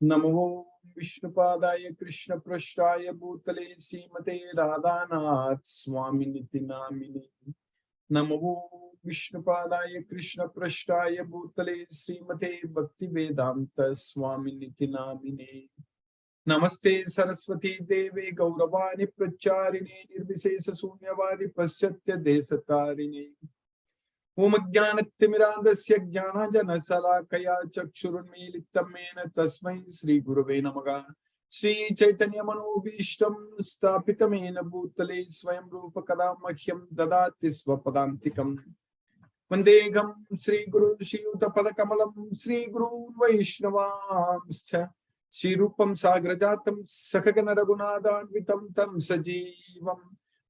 Namo Vishnupadaya Krishna Prashtaya Bhutale Srimate Radhanath Swami Niti Namine. Namo Vishnupadaya Krishna Prashtaya Bhutale Srimate Bhakti Vedanta Swami Niti Namine. Namaste Saraswati Deve Gauravani Pracharini Nirvisesa Sunyavadi Paschatya Desatarine. Om Jnanatimirandasya Jnanajana Salakaya Chakshurunmilitam Mena Tasmai Sri Gurave Namaha. Sri Chaitanya Manobhishtam Stapitamena Bhutale Swayam Rupa Kadamahyam Dadati Swapadantikam. Vandegam Sri Guru Shiyuta Padakamalam Sri Guru Vaishnavamscha Sri Rupam Sagrajatam Sakagana Raghunathanvitam Tam Sajivam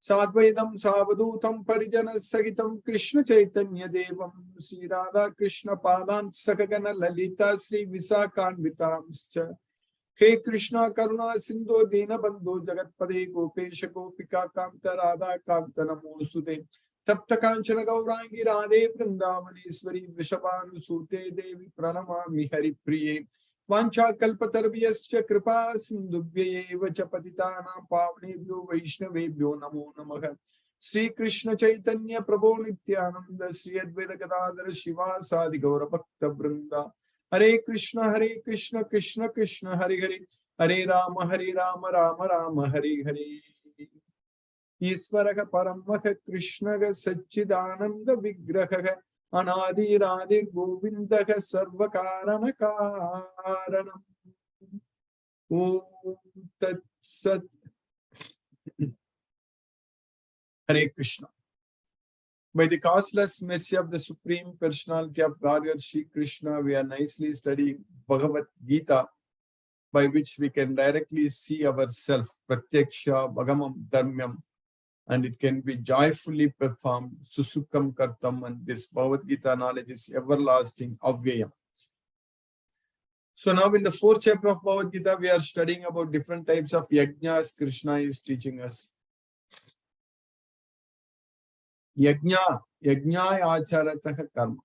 Sadvaidam Savadutam Parijana Sagitam Krishna Chaitanya Devam Sri Radha Krishna Padan Sakagana Lalita Sri Visakanvitamscha. He Krishna Karuna Sindhu Dina Bandhu Jagatpade Gopesha Gopika Kanta Radha Kanta Namosude Tapta Kanchana Gaurangi Radhe Vrindavaneshwari Vishabhanu Sute Devi Pranamami Hari Priye Vancha Kalpatarvyascha Kripa Sindhubhyeva Cha Patitana Pavnebhyo Vaishnavebhyo Namo Namaha. Sri Krishna Chaitanya Prabhu Nityananda Sri Advaita Gadadhara Shiva Sadi Gaura Bhakta Vrinda. Hare Krishna Krishna Krishna Hare Hare Hare Rama Rama Rama Hare Hare. Isvaraha Paramaha Krishnaga Satchidananda Vigraha Anadi Radhi Govindaha Sarvakarana Karanam. Om Tat Sat. Hare Krishna. By the causeless mercy of the Supreme Personality of Godhead, Shri Krishna, we are nicely studying Bhagavad Gita, by which we can directly see ourselves, Pratyaksha, Bhagamam, Dharmyam, and it can be joyfully performed, Susukam Kartam, and this Bhagavad Gita knowledge is everlasting, Avyayam. So now in the 4th chapter of Bhagavad Gita, we are studying about different types of yajnas Krishna is teaching us. Yajna acharataha karma.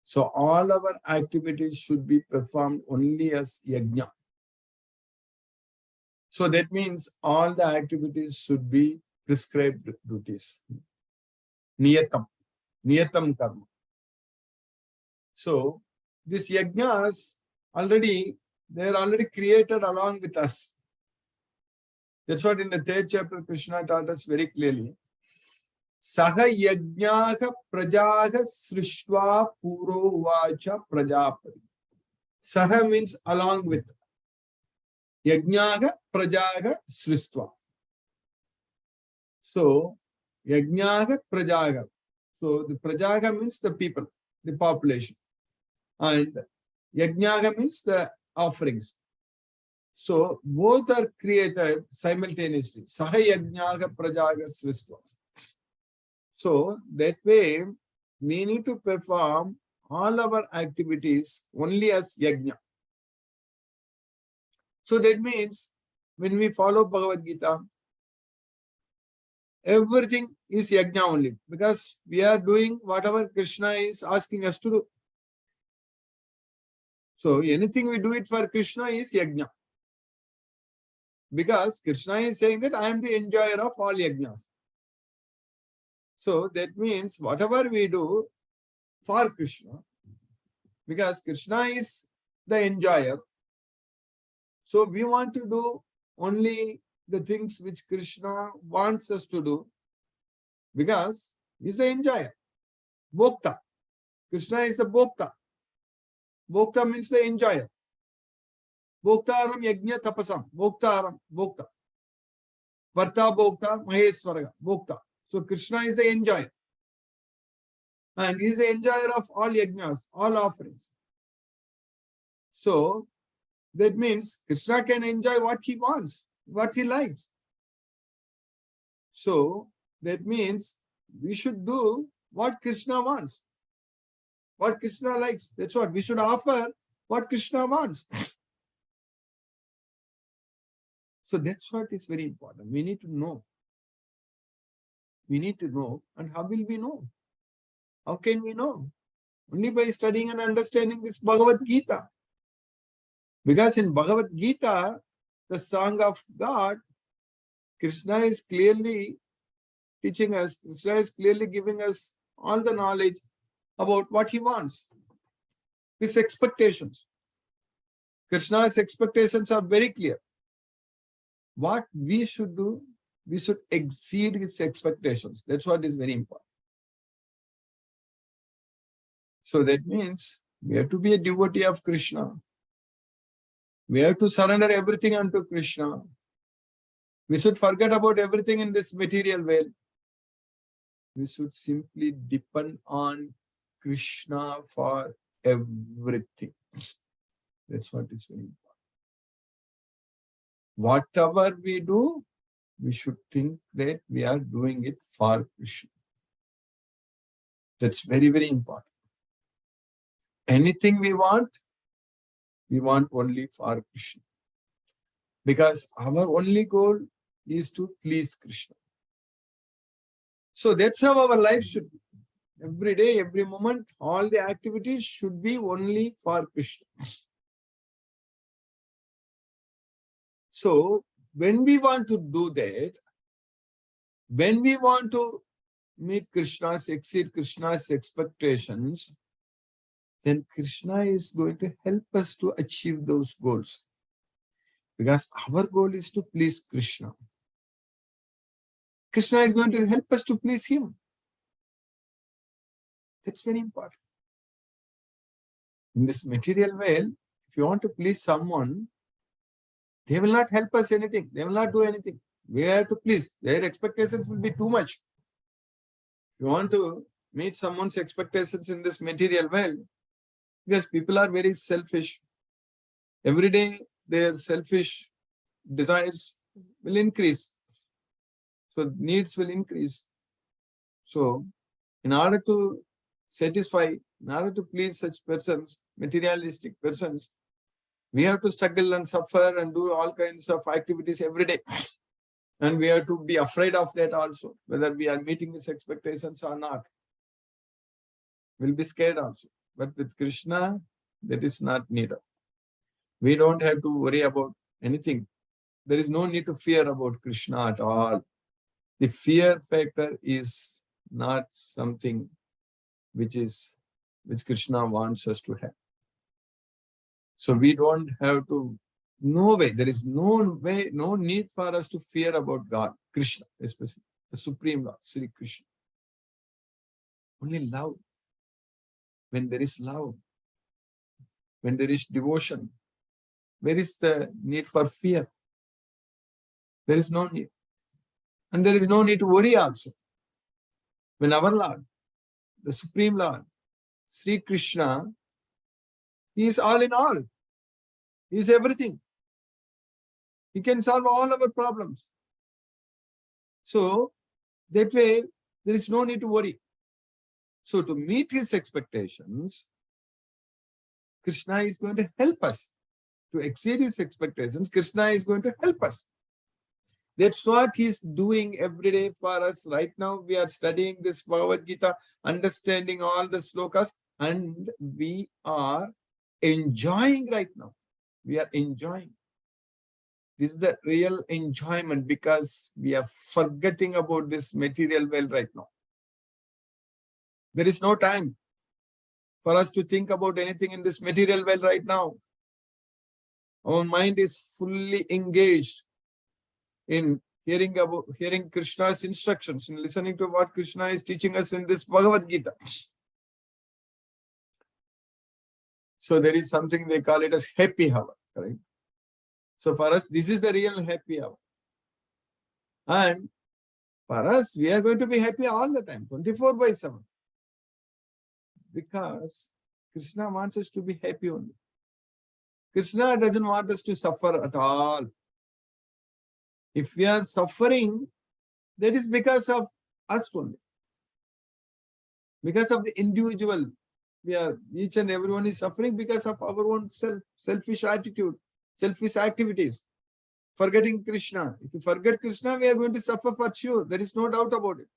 So all our activities should be performed only as yajna. So that means all the activities should be prescribed duties. Niyatam karma. So these yajnas they are already created along with us. That's what in the 3rd chapter Krishna taught us very clearly. Saha yajnaha prajaha srishtva puro vacha prajapati. Saha means along with. Yajnaha prajaha srishtva. So, yajnaha prajaha. So, the prajaha means the people, the population. And yajnaha means the offerings. So, both are created simultaneously. Saha yajnaha prajaha srishtva. So, that way, we need to perform all our activities only as yajna. So, that means, when we follow Bhagavad Gita, everything is yajna only, because we are doing whatever Krishna is asking us to do. So, anything we do it for Krishna is yajna. Because Krishna is saying that I am the enjoyer of all yajnas. So that means whatever we do for Krishna, because Krishna is the enjoyer, so we want to do only the things which Krishna wants us to do, because he is the enjoyer. Bhokta. Krishna is the Bhokta. Bhokta means the enjoyer. Bhoktaram yajna tapasam. Bhoktaram. Bhokta. Varta Bhokta Maheswaraga. Bhokta. So Krishna is the enjoyer. And he is the enjoyer of all yajnas, all offerings. So that means Krishna can enjoy what he wants, what he likes. So that means we should do what Krishna wants, what Krishna likes. That's what we should offer, what Krishna wants. So that's what is very important. We need to know. We need to know. And how will we know? How can we know? Only by studying and understanding this Bhagavad Gita. Because in Bhagavad Gita, the song of God, Krishna is clearly teaching us, Krishna is clearly giving us all the knowledge about what he wants, his expectations. Krishna's expectations are very clear. What we should do, we should exceed his expectations. That's what is very important. So that means we have to be a devotee of Krishna. We have to surrender everything unto Krishna. We should forget about everything in this material world. We should simply depend on Krishna for everything. That's what is very important. Whatever we do, we should think that we are doing it for Krishna. That's very, very important. Anything we want only for Krishna. Because our only goal is to please Krishna. So that's how our life should be. Every day, every moment, all the activities should be only for Krishna. So when we want to do that, when we want to meet Krishna's, exceed Krishna's expectations, then Krishna is going to help us to achieve those goals. Because our goal is to please Krishna. Krishna is going to help us to please him. That's very important. In this material world, if you want to please someone, they will not help us anything. They will not do anything. We have to please. Their expectations will be too much. You want to meet someone's expectations in this material world, because people are very selfish. Every day, their selfish desires will increase. So needs will increase. So in order to satisfy, in order to please such persons, materialistic persons, we have to struggle and suffer and do all kinds of activities every day. And we have to be afraid of that also, whether we are meeting his expectations or not. We'll be scared also. But with Krishna, that is not needed. We don't have to worry about anything. There is no need to fear about Krishna at all. The fear factor is not something which Krishna wants us to have. So we don't have to, no way, there is no way, no need for us to fear about God, Krishna, especially the Supreme Lord, Sri Krishna. Only love. When there is love, when there is devotion, where is the need for fear? There is no need. And there is no need to worry also. When our Lord, the Supreme Lord, Sri Krishna, he is all in all. He is everything. He can solve all our problems. So, that way, there is no need to worry. So, to meet his expectations, Krishna is going to help us. To exceed his expectations, Krishna is going to help us. That's what he's doing every day for us. Right now, we are studying this Bhagavad Gita, understanding all the slokas, and we are enjoying right now. We are enjoying. This is the real enjoyment, because we are forgetting about this material world right now. There is no time for us to think about anything in this material world right now. Our mind is fully engaged in hearing Krishna's instructions, in listening to what Krishna is teaching us in this Bhagavad Gita. So there is something they call it as happy hour, correct? So for us, this is the real happy hour. And for us, we are going to be happy all the time, 24/7. Because Krishna wants us to be happy only. Krishna doesn't want us to suffer at all. If we are suffering, that is because of us only. Because of the individual. Each and everyone is suffering because of our own selfish attitude, selfish activities. Forgetting Krishna. If you forget Krishna, we are going to suffer for sure. There is no doubt about it.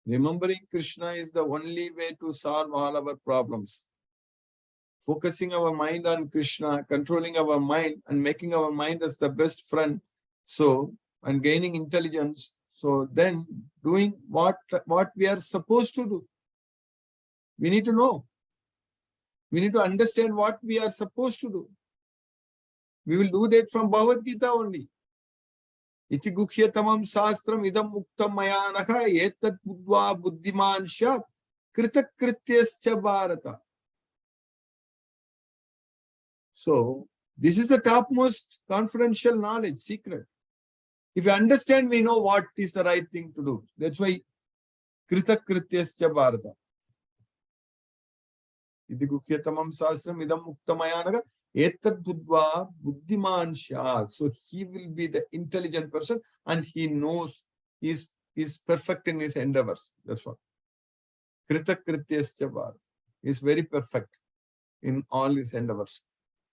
Remembering Krishna is the only way to solve all our problems. focusing our mind on Krishna, controlling our mind and making our mind as the best friend. So, and gaining intelligence. So then doing what we are supposed to do. We need to know. We need to understand what we are supposed to do. We will do that from Bhagavad Gita only. Iti guhyatamam sastram idam muktam mayanaha etat buddva buddhiman shat kritakrityascha bharata. So, this is the topmost confidential knowledge, secret. If you understand, we know what is the right thing to do. That's why kritakrityascha bharata. Iti guhyatamam sastram idam muktam mayanaha etat buddva buddhiman shat. So, he will be the intelligent person and he knows he is perfect in his endeavors. That's what. Kritakrityascha bharata. He is very perfect in all his endeavors.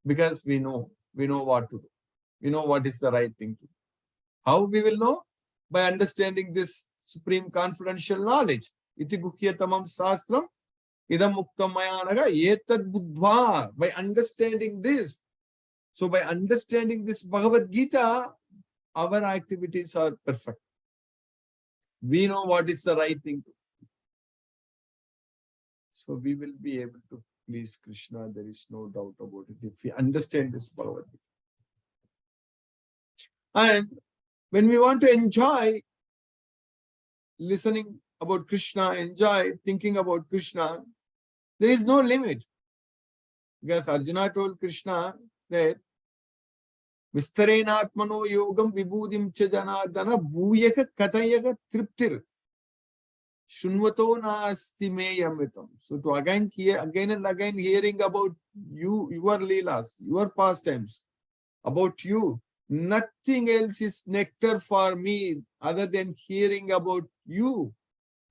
Because we know what to do. We know what is the right thing to do. How we will know? By understanding this supreme confidential knowledge. Iti guhyatamam sastram idam muktam mayanaga etad buddha. By understanding this. So by understanding this Bhagavad Gita, our activities are perfect. We know what is the right thing to do. So we will be able to please Krishna, there is no doubt about it, if we understand this Bhagavad Gita. And when we want to enjoy listening about Krishna, enjoy thinking about Krishna, there is no limit. Because Arjuna told Krishna that Vistarenatmano yogam vibhudim cha janardana bhuyaka katayaka triptir. Shunvato nasti me yamritam. So to again and again hearing about you, your leelas, your pastimes, about you, nothing else is nectar for me other than hearing about you.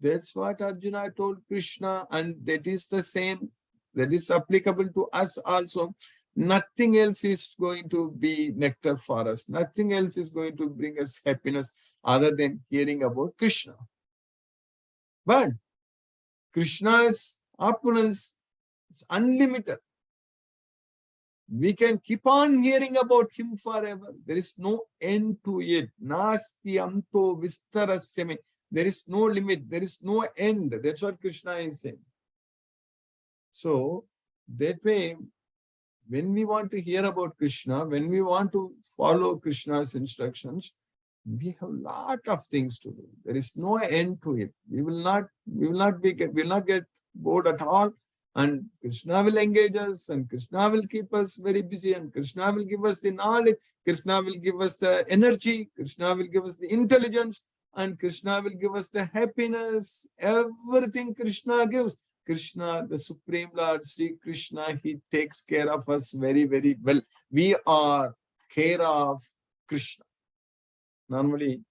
That's what Arjuna told Krishna, and that is the same, that is applicable to us also. Nothing else is going to be nectar for us. Nothing else is going to bring us happiness other than hearing about Krishna. But Krishna's opulence is unlimited. We can keep on hearing about him forever. There is no end to it. Nasti anto vistarasyame. There is no limit. There is no end. That's what Krishna is saying. So, that way, when we want to hear about Krishna, when we want to follow Krishna's instructions, we have a lot of things to do. There is no end to it. We will not get bored at all. And Krishna will engage us, and Krishna will keep us very busy, and Krishna will give us the knowledge, Krishna will give us the energy, Krishna will give us the intelligence, and Krishna will give us the happiness. Everything Krishna gives. Krishna, the Supreme Lord, Sri Krishna, he takes care of us very, very well. We are care of Krishna. Normally,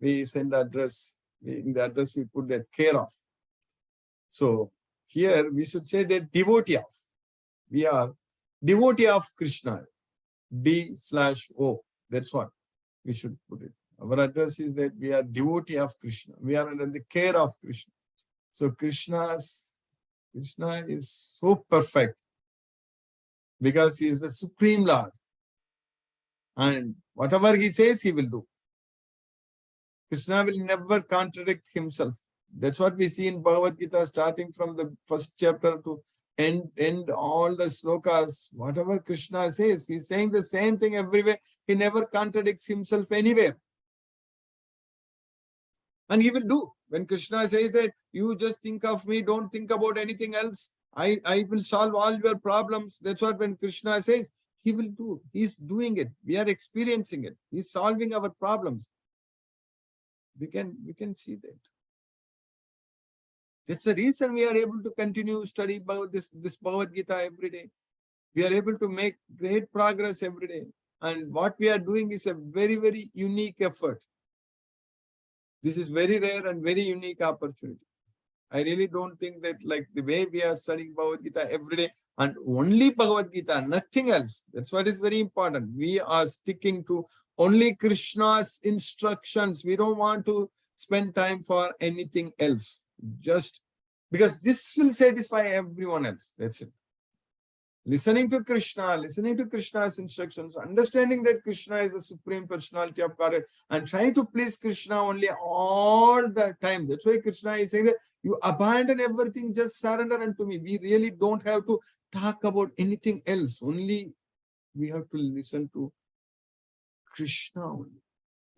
we send address. In the address, we put that care of. So, here we should say that devotee of. We are devotee of Krishna. D/O. That's what we should put it. Our address is that we are devotee of Krishna. We are under the care of Krishna. So, Krishna is so perfect because he is the Supreme Lord. And whatever he says, he will do. Krishna will never contradict himself. That's what we see in Bhagavad Gita, starting from the first chapter to end all the slokas. Whatever Krishna says, he's saying the same thing everywhere. He never contradicts himself anywhere. And he will do. When Krishna says that you just think of me, don't think about anything else, I will solve all your problems. That's what when Krishna says, he will do. He's doing it. We are experiencing it. He's solving our problems. We can see that. That's the reason we are able to continue study about this Bhagavad Gita every day. We are able to make great progress every day. And what we are doing is a very, very unique effort. This is very rare and very unique opportunity. I really don't think that like the way we are studying Bhagavad Gita every day and only Bhagavad Gita, nothing else. That's what is very important. We are sticking to only Krishna's instructions. We don't want to spend time for anything else. Just because this will satisfy everyone else. That's it. listening to Krishna's instructions, understanding that Krishna is the Supreme Personality of Godhead, and trying to please Krishna only all the time. That's why Krishna is saying that you abandon everything, just surrender unto me. We really don't have to talk about anything else. Only we have to listen to Krishna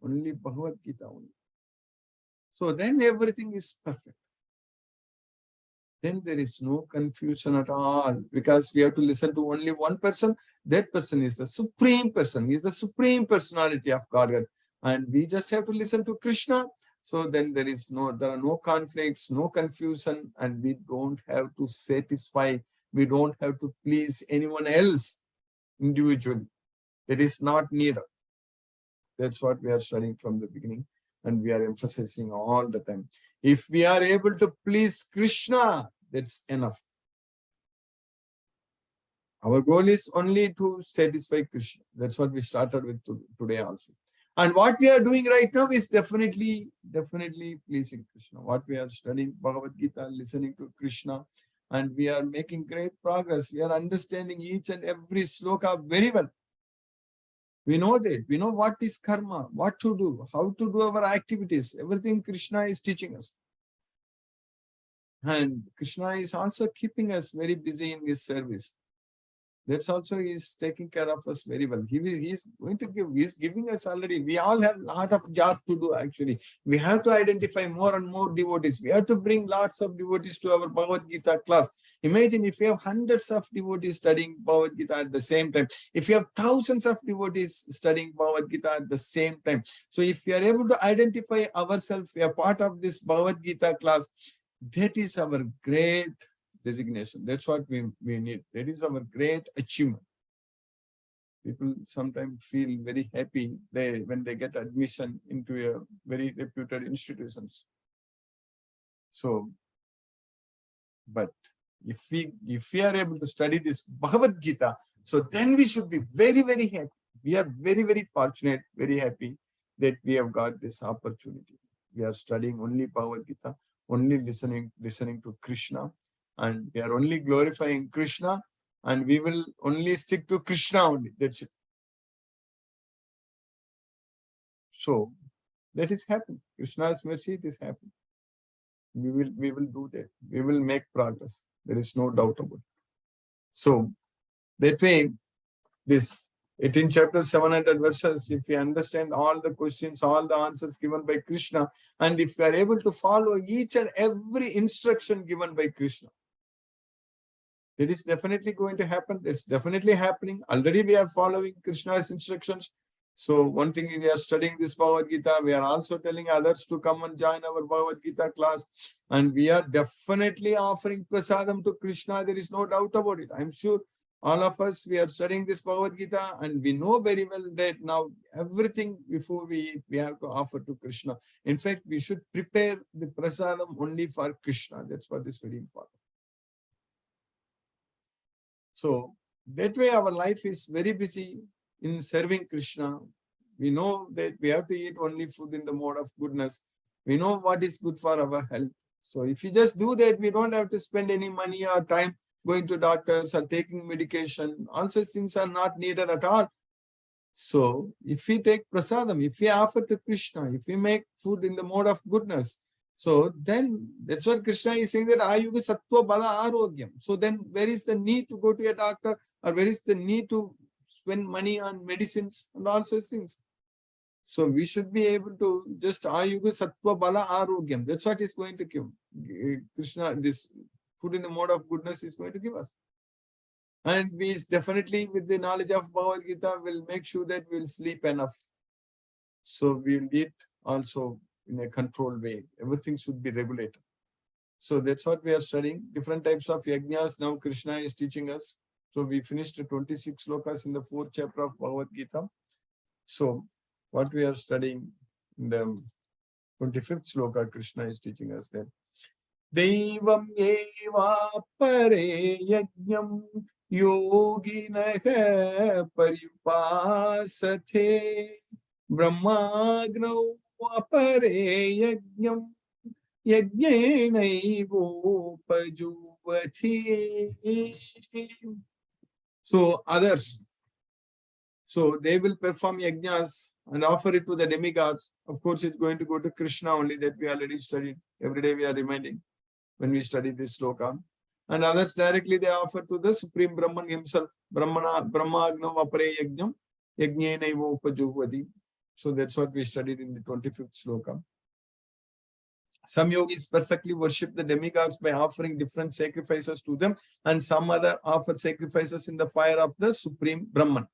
only Bhagavad Gita only. So then everything is perfect. Then there is no confusion at all, because we have to listen to only one person. That person is the Supreme Person. He is the Supreme Personality of Godhead. And we just have to listen to Krishna. So then there are no conflicts, no confusion, and we don't have to satisfy. We don't have to please anyone else individually. It is not needed. That's what we are studying from the beginning, and we are emphasizing all the time. If we are able to please Krishna, that's enough. Our goal is only to satisfy Krishna. That's what we started with today also. And what we are doing right now is definitely pleasing Krishna. What we are studying Bhagavad Gita, listening to Krishna, and we are making great progress. We are understanding each and every sloka very well. We know that. We know what is karma, what to do, how to do our activities. Everything Krishna is teaching us. And Krishna is also keeping us very busy in his service. That's also he is taking care of us very well. He is going to give, he is giving us already. We all have a lot of job to do actually. We have to identify more and more devotees. We have to bring lots of devotees to our Bhagavad Gita class. Imagine if you have hundreds of devotees studying Bhagavad Gita at the same time. If you have thousands of devotees studying Bhagavad Gita at the same time. So if we are able to identify ourselves, we are part of this Bhagavad Gita class, that is our great designation. That's what we need. That is our great achievement. People sometimes feel very happy when they get admission into a very reputed institutions. So, but if we are able to study this Bhagavad Gita, so then we should be very, very happy. We are very, very fortunate, very happy that we have got this opportunity. We are studying only Bhagavad Gita, only listening to Krishna, and we are only glorifying Krishna, and we will only stick to Krishna only. That's it. So that is happening. Krishna's mercy, it is happening. We will do that. We will make progress. There is no doubt about it. So that way, this 18 chapter 700 verses, if we understand all the questions, all the answers given by Krishna, and if we are able to follow each and every instruction given by Krishna, that is definitely going to happen. It's definitely happening. Already we are following Krishna's instructions. So one thing, we are studying this Bhagavad Gita. We are also telling others to come and join our Bhagavad Gita class. And we are definitely offering prasadam to Krishna. There is no doubt about it. I'm sure all of us, we are studying this Bhagavad Gita, and we know very well that now everything before we eat, we have to offer to Krishna. In fact, we should prepare the prasadam only for Krishna. That's what is very important. So that way our life is very busy in serving Krishna. We know that we have to eat only food in the mode of goodness. We know what is good for our health. So if you just do that, we don't have to spend any money or time going to doctors or taking medication. All such things are not needed at all. So if we take prasadam, if we offer to Krishna, if we make food in the mode of goodness, so then that's what Krishna is saying, that ayuga sattva bala arogyam. So then where is the need to go to a doctor, or where is the need to spend money on medicines and all such things? So we should be able to just ayuga sattva bala arogyam. That's what is going to give Krishna. This food in the mode of goodness is going to give us. And we definitely, with the knowledge of Bhagavad Gita, will make sure that we'll sleep enough. So we'll eat also in a controlled way. Everything should be regulated. So that's what we are studying. Different types of yajnas now Krishna is teaching us. So we finished 26 slokas in the 4th chapter of Bhagavad Gita. So what we are studying in the 25th sloka, Krishna is teaching us that Devam eva pare yajnam yoginaha paripasathe brahmagnau apare yajnam yajnenaivo pajuvati. So others, so they will perform yajnas and offer it to the demigods. Of course, it's going to go to Krishna only, that we already studied. Every day we are reminding when we study this sloka. And others directly they offer to the Supreme Brahman himself. Brahma Agnam Apare Yajnam Yajnena Ivo Upajuhvati. So that's what we studied in the 25th sloka. Some yogis perfectly worship the demigods by offering different sacrifices to them, and some other offer sacrifices in the fire of the Supreme Brahman.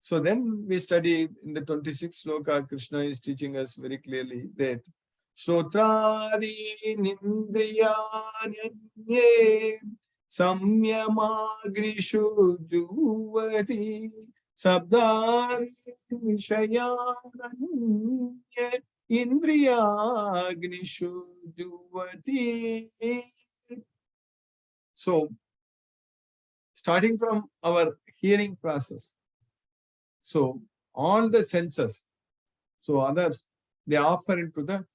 So then we study in the 26th sloka, Krishna is teaching us very clearly that Shrotradi Nindriyanye Samyamagrishu Juvati Sabdari Vishayananye Indriyagnishu Juvati. So, starting from our hearing process, so all the senses, so others, they offer into the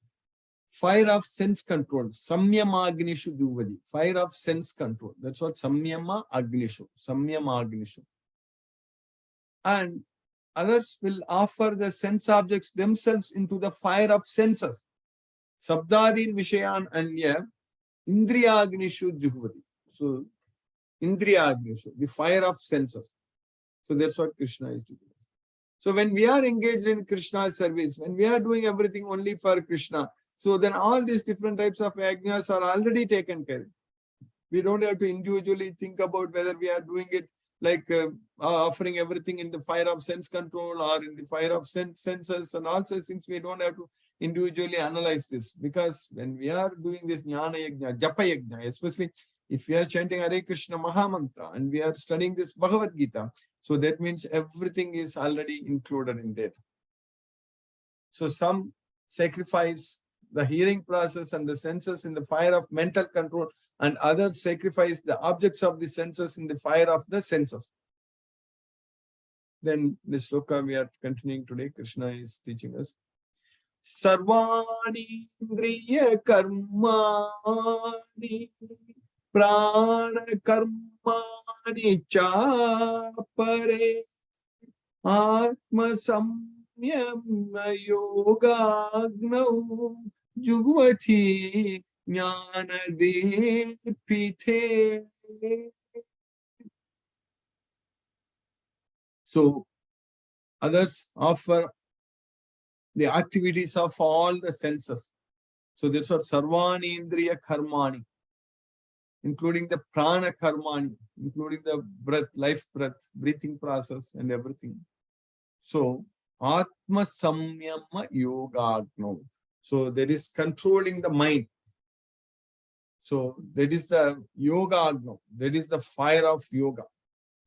fire of sense control. Samyama Agnishu Juvadi. Fire of sense control. That's what Samyama Agnishu. Samyama Agnishu. And others will offer the sense objects themselves into the fire of senses. Sabdadin Vishayan Anya Indriya Agnishu Juvadi. So Indriya Agnishu, the fire of senses. So that's what Krishna is doing. So when we are engaged in Krishna's service, when we are doing everything only for Krishna, so then all these different types of yajnas are already taken care of. We don't have to individually think about whether we are doing it like offering everything in the fire of sense control or in the fire of senses and all such things. We don't have to individually analyze this, because when we are doing this jnana yajna, japa yajna, especially if we are chanting Hare Krishna Mahamantra and we are studying this Bhagavad Gita, so that means everything is already included in that. So some sacrifice the hearing process and the senses in the fire of mental control, and others sacrifice the objects of the senses in the fire of the senses. Then this sloka we are continuing today, Krishna is teaching us. Sarvani indriya karmani prana karmani cha pare atma samyama yogagnau jugvati jnana depite. So others offer the activities of all the senses. So that's what Sarvani Indriya Karmani, including the Prana Karmani, including the breath, life breath, breathing process and everything. So Atma Samyama Yogagno. So that is controlling the mind. So that is the Yogagno. That is the fire of yoga.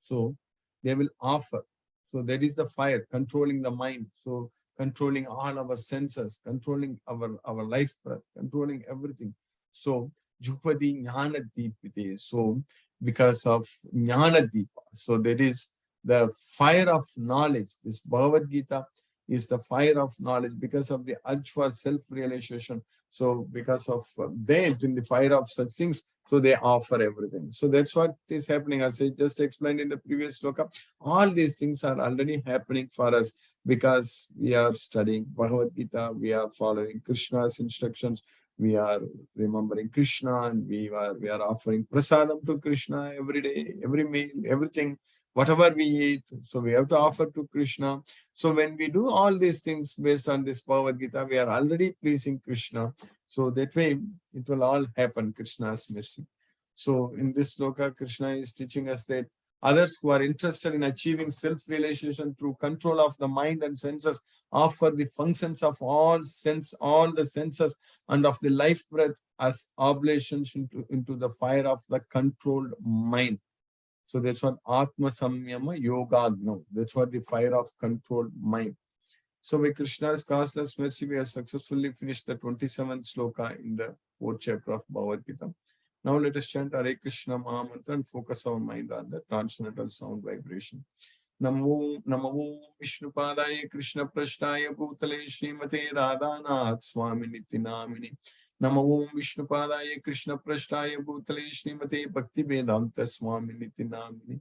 So they will offer. So that is the fire, controlling the mind. So controlling all our senses, controlling our life breath, controlling everything. So Jupadi Jnana Deepite. So because of Jnana Deepa. So that is the fire of knowledge. This Bhagavad Gita is the fire of knowledge because of the urge for self-realization. So because of that, in the fire of such things, so they offer everything. So that's what is happening. As I just explained in the previous sloka, all these things are already happening for us because we are studying Bhagavad Gita, we are following Krishna's instructions, we are remembering Krishna, and we are offering prasadam to Krishna every day, every meal, everything, whatever we eat. So we have to offer to Krishna. So when we do all these things based on this Bhagavad Gita, we are already pleasing Krishna. So that way it will all happen, Krishna's mercy. So in this sloka, Krishna is teaching us that others who are interested in achieving self-realization through control of the mind and senses offer the functions of all the senses and of the life breath as oblations into the fire of the controlled mind. So that's what Atma Samyama Yogagno. That's what the fire of controlled mind. So with Krishna's causeless mercy, we have successfully finished the 27th sloka in the 4th chapter of Bhagavad Gita. Now let us chant Hare Krishna Mahamantra and focus our mind on the transcendental sound vibration. Namo Vishnupadaya Krishna Prashtaya Bhutale Srimate Radhanath Swami Nitinamini. Namo Vishnupadaya Krishna Prashtaya Bhutale Srimate Bhakti Vedanta Swami Nitinamini.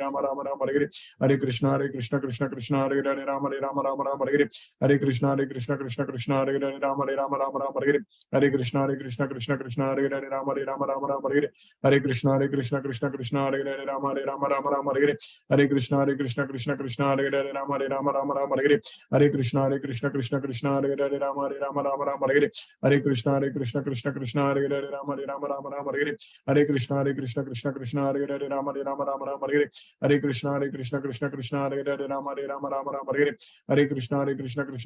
Rama Rama Rama Hare Hare, Hare Krishna Krishna Krishna Hare Hare, Rama Rama Rama Hare Hare, Hare Krishna Krishna Krishna Hare Hare, Rama Rama Hare Hare, Hare Krishna Krishna Hare Hare, Rama Rama Hare Hare, Hare Krishna Krishna Krishna Hare Hare, Rama Rama Hare Hare, Hare Krishna Krishna Hare Hare, Rama Rama Hare Hare, Hare Krishna Krishna Hare Hare, Rama Rama Hare Hare, Hare Krishna Krishna Hare Hare, Rama Rama Hare Hare, Hare Krishna Krishna Hare Hare, Rama Rama Hare Hare, Hare Krishna Krishna Hare Hare, Rama Rama Hare Hare, Hare Krishna Krishna Hare Hare, Rama Rama Hare Hare, Hare Krishna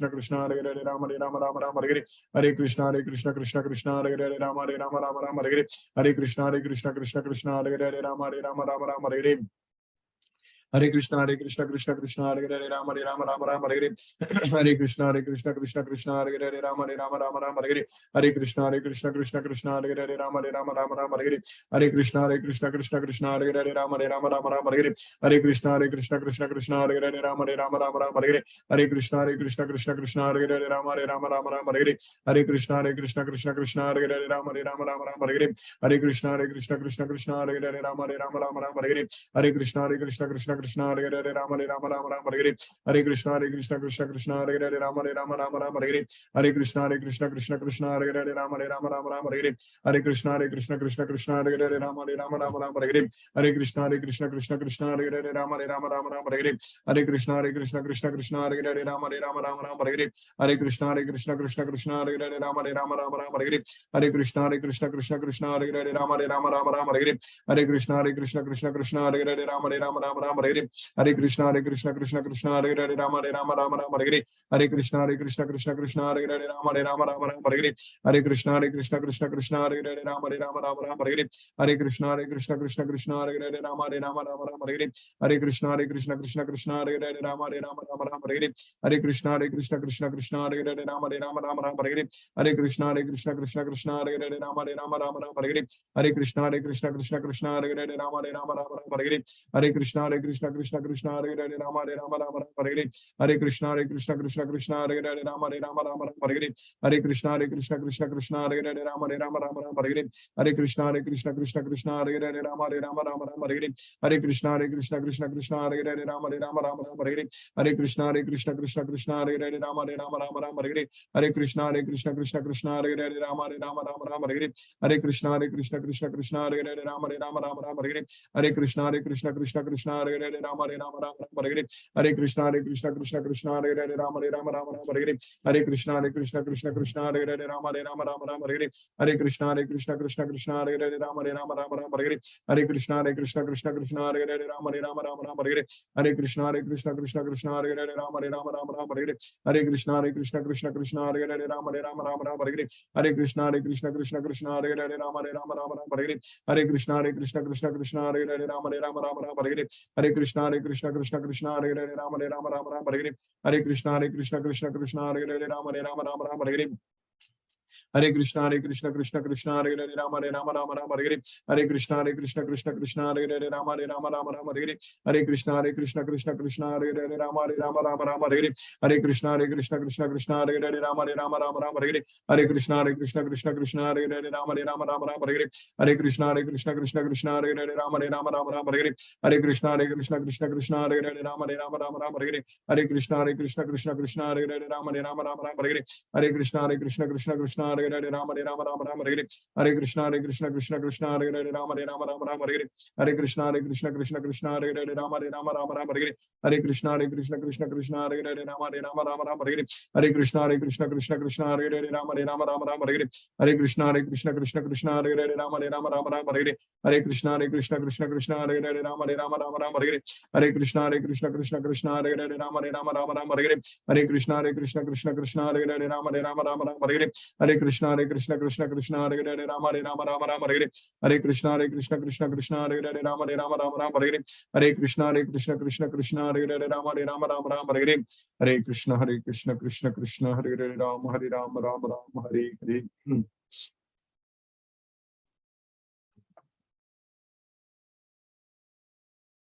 Krishna Hare Hare, Rama Rama Hare Hare, Hare Krishna Krishna Hare Hare, Rama Rama Hare Hare, Hare Krishna Krishna Hare Hare, Rama Rama Hare Hare, Hare Krishna Krishna Hare Hare, Rama Rama Hare Hare, Hare Krishna Krishna Hare Hare, Rama Rama Hare Hare, Hare Krishna Krishna Hare Hare, Rama Rama Hare Hare, Hare Krishna Krishna Hare Hare, Rama Rama Hare Hare, Hare Krishna Krishna Hare Hare, Rama Rama Hare Hare, Hare Krishna Krishna Hare Hare, Rama Rama Hare Hare, Hare Krishna Krishna Hare Hare, Rama Rama Hare Hare, Hare Krishna Krishna Hare Hare, Rama Hare Hare, Hare Krishna Krishna Hare Hare, Rama Hare Hare, Hare Krishna Krishna Hare Hare, Rama Hare Hare, Hare Krishna Krishna Hare Hare, Rama Hare Hare, Hare Krishna Krishna Hare Hare, Rama Hare Hare, Hare Krishna Krishna Hare Hare, Rama Hare Hare, Hare Krishna Krishna Hare Hare, Rama Hare Hare, Hare Krishna Krishna Hare Hare, Rama Hare Hare, Hare Krishna Krishna Hare Hare, Rama Hare Hare, Hare Krishna Krishna Hare Hare, Rama Hare Hare, Hare Krishna Krishna Hare Hare, Rama Hare Hare, Hare Krishna Krishna Hare Hare, Rama Hare Hare, Hare Krishna Krishna Hare Hare, Rama Hare Hare, Hare Krishna Krishna Hare Hare, Rama Hare Hare, Hare Krishna Krishna Hare Hare, Rama Hare Hare, Hare Krishna Krishna Hare Hare, Rama Hare Hare, Hare Krishna Krishna Hare Hare, Rama Hare Hare, Hare Krishna Krishna Hare Hare, Rama Hare Hare, Hare Krishna Krishna Hare Hare, Rama Hare Hare, Hare Krishna Krishna Hare Hare, Rama Hare Hare, Hare Krishna Krishna Hare Hare, Rama Hare Hare, Hare Krishna Krishna Hare Hare, Rama Hare Hare, Hare Krishna Krishna Hare Hare, Rama Hare Hare, Hare Krishna Krishna Hare Hare, Rama Hare Hare, Hare Krishna Krishna Hare Hare, Rama Hare Hare, Hare Krishna Krishna Hare Hare, Rama Hare Hare, Hare Krishna Krishna Hare Hare, Rama Hare Hare, Hare Krishna Krishna Hare Hare, Rama Hare Hare, Hare Krishna Krishna Hare Hare, Rama Hare Hare, Hare Krishna Krishna Hare Hare, Rama Hare Hare, Hare Krishna Krishna Hare Hare, Rama Hare Hare, Hare Krishna Krishna Hare Hare, Rama Hare Hare, Hare Krishna Krishna Hare Hare, Rama Hare Hare, Hare Krishna Krishna Hare Hare, Rama Hare Hare, Hare Krishna Krishna Hare Hare, Rama Hare Hare, Hare Krishna Krishna Hare Hare, Rama Hare Hare, Hare Krishna Krishna Hare Hare, Rama Hare Hare, Hare Krishna Krishna Hare Hare, Rama Hare Hare, Hare Krishna Krishna Hare Hare, Rama Hare Hare, Hare Krishna Krishna Hare Hare, Rama Hare Hare, Hare Krishna Krishna Hare Hare, Rama Hare Hare, Hare Krishna Krishna Hare Hare, Rama Hare Hare, Hare Krishna Krishna Hare Hare, Rama Hare Hare, Hare Krishna Krishna Hare Hare, Rama Hare Hare, Hare Krishna Krishna Hare Hare, Rama Hare Hare, Hare Krishna Krishna Hare Hare, Rama Hare Hare, Hare Krishna Krishna Hare Hare, Rama Hare Hare, Hare Krishna Krishna Hare Hare, Rama Hare Hare, Hare Krishna Krishna Hare Hare, Rama Hare Hare, Hare Krishna Krishna Hare Hare, Rama Hare Hare, Hare Krishna Krishna Hare Hare, Rama Hare Hare, Hare Krishna Krishna Hare Hare, Rama Hare Hare, Hare Krishna Krishna Hare Hare, Rama Hare Hare, Hare Krishna Krishna Hare Hare, Rama Hare Hare, Hare Krishna Krishna Hare Hare, Rama Hare Hare, Hare Krishna Krishna Hare Hare, Rama Hare Hare, Hare Krishna Krishna Hare Hare, Rama Hare Rama Rama Hare Hare.